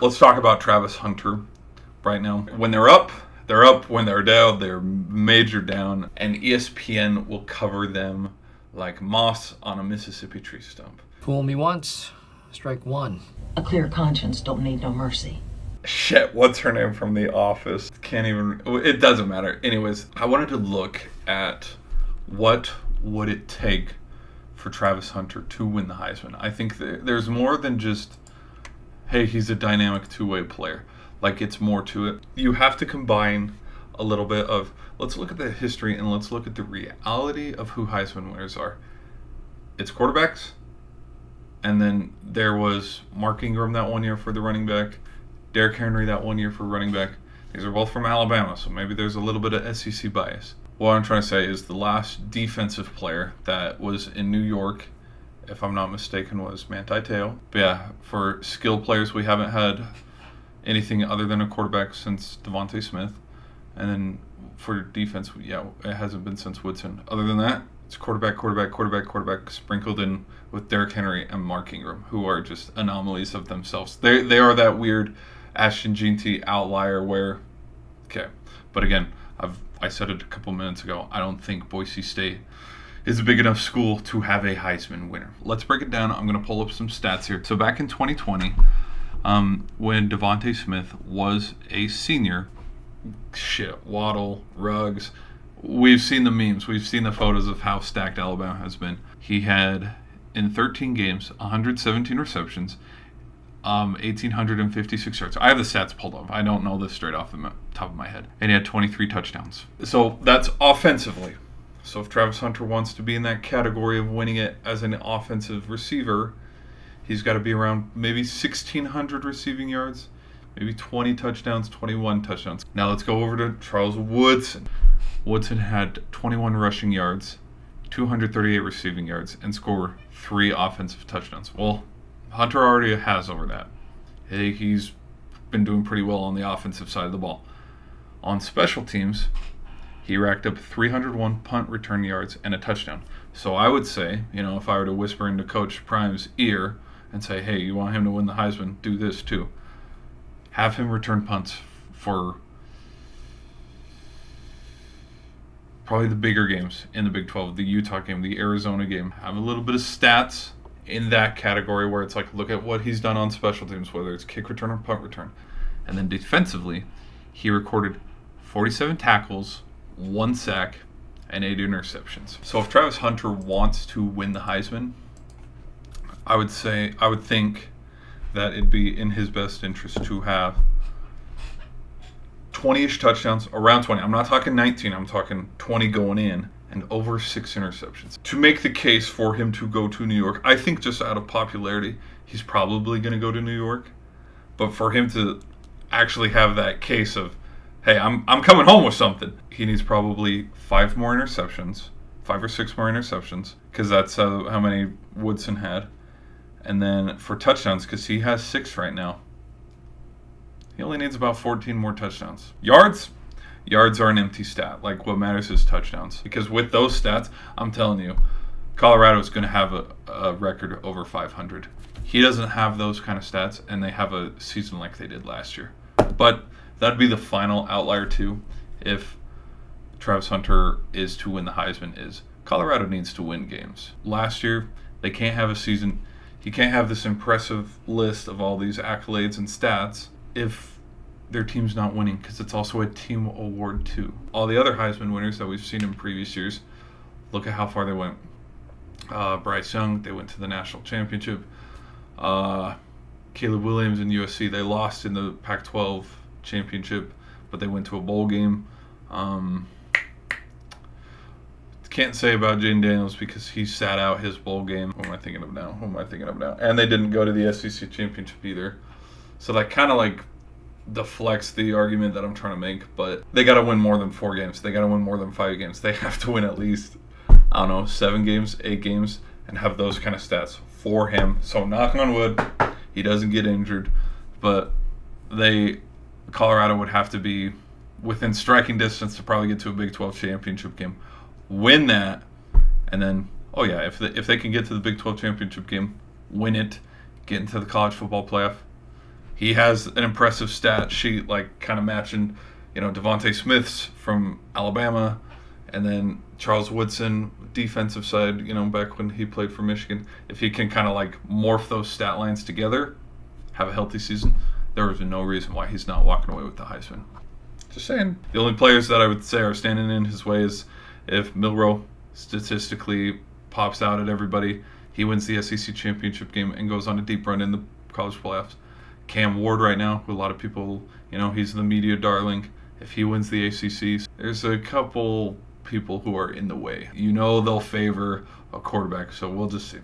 Let's talk about Travis Hunter right now. When they're up, they're up. When they're down, they're major down. And ESPN will cover them like moss on a Mississippi tree stump. Fool me once, strike one. A clear conscience don't need no mercy. Shit, what's her name from The Office? Can't even, it doesn't matter. Anyways, I wanted to look at what would it take for Travis Hunter to win the Heisman. I think there's more than just, hey, he's a dynamic two-way player. Like, it's more to it. You have to combine a little bit of, let's look at the history and let's look at the reality of who Heisman winners are. It's quarterbacks, and then there was Mark Ingram that one year for the running back, Derrick Henry that one year for running back. These are both from Alabama, so maybe there's a little bit of SEC bias. What I'm trying to say is the last defensive player that was in New York, if I'm not mistaken, was Manti Te'o. But yeah, for skill players, we haven't had anything other than a quarterback since Devontae Smith. And then for defense, yeah, it hasn't been since Woodson. Other than that, it's quarterback, sprinkled in with Derrick Henry and Mark Ingram, who are just anomalies of themselves. They are that weird Ashton Jeanty outlier where, okay. But again, I said it a couple minutes ago, I don't think Boise State is a big enough school to have a Heisman winner. Let's break it down. I'm going to pull up some stats here. So back in 2020, when Devontae Smith was a senior, Waddle, Ruggs, we've seen the memes. We've seen the photos of how stacked Alabama has been. He had, in 13 games, 117 receptions, 1,856 yards. I have the stats pulled up. I don't know this straight off the top of my head. And he had 23 touchdowns. So that's offensively. So if Travis Hunter wants to be in that category of winning it as an offensive receiver, he's got to be around maybe 1,600 receiving yards, maybe 20 touchdowns, 21 touchdowns. Now let's go over to Charles Woodson. Woodson had 21 rushing yards, 238 receiving yards, and scored 3 offensive touchdowns. Well, Hunter already has over that. He's been doing pretty well on the offensive side of the ball. On special teams, he racked up 301 punt return yards and a touchdown. So I would say, if I were to whisper into Coach Prime's ear and say, hey, you want him to win the Heisman, do this too. Have him return punts for probably the bigger games in the Big 12, the Utah game, the Arizona game. Have a little bit of stats in that category where it's like, look at what he's done on special teams, whether it's kick return or punt return. And then defensively, he recorded 47 tackles, 1 sack, and 8 interceptions. So if Travis Hunter wants to win the Heisman, I would think that it'd be in his best interest to have 20-ish touchdowns, around 20. I'm not talking 19, I'm talking 20 going in, and over 6 interceptions. To make the case for him to go to New York, I think just out of popularity, he's probably going to go to New York. But for him to actually have that case of, hey, I'm coming home with something, he needs probably 5 or 6 more interceptions, because that's how many Woodson had. And then for touchdowns, because he has 6 right now, he only needs about 14 more touchdowns. Yards are an empty stat. Like, what matters is touchdowns. Because with those stats, I'm telling you, Colorado is going to have a record over 500. He doesn't have those kind of stats, and they have a season like they did last year. But that'd be the final outlier, too, if Travis Hunter is to win the Heisman, is Colorado needs to win games. Last year, they can't have a season. He can't have this impressive list of all these accolades and stats if their team's not winning, because it's also a team award too. All the other Heisman winners that we've seen in previous years, look at how far they went. Bryce Young, they went to the national championship. Caleb Williams in USC, they lost in the Pac-12 championship, but they went to a bowl game. Can't say about Jaden Daniels because he sat out his bowl game. Who am I thinking of now? And they didn't go to the SEC championship either. So that kind of like deflects the argument that I'm trying to make. But they got to win more than 4 games. They got to win more than 5 games. They have to win at least, 7 games, 8 games, and have those kind of stats for him. So knock on wood, he doesn't get injured. But Colorado would have to be within striking distance to probably get to a Big 12 championship game. Win that, and then, if they can get to the Big 12 championship game, win it, get into the college football playoff, He has an impressive stat sheet, like kind of matching, Devontae Smith's from Alabama, and then Charles Woodson, defensive side, back when he played for Michigan. If he can kind of like morph those stat lines together, have a healthy season, there is no reason why he's not walking away with the Heisman. Just saying. The only players that I would say are standing in his way is if Milroe statistically pops out at everybody, he wins the SEC championship game and goes on a deep run in the college playoffs. Cam Ward right now, who a lot of people, he's the media darling. If he wins the ACC, there's a couple people who are in the way. They'll favor a quarterback, so we'll just see.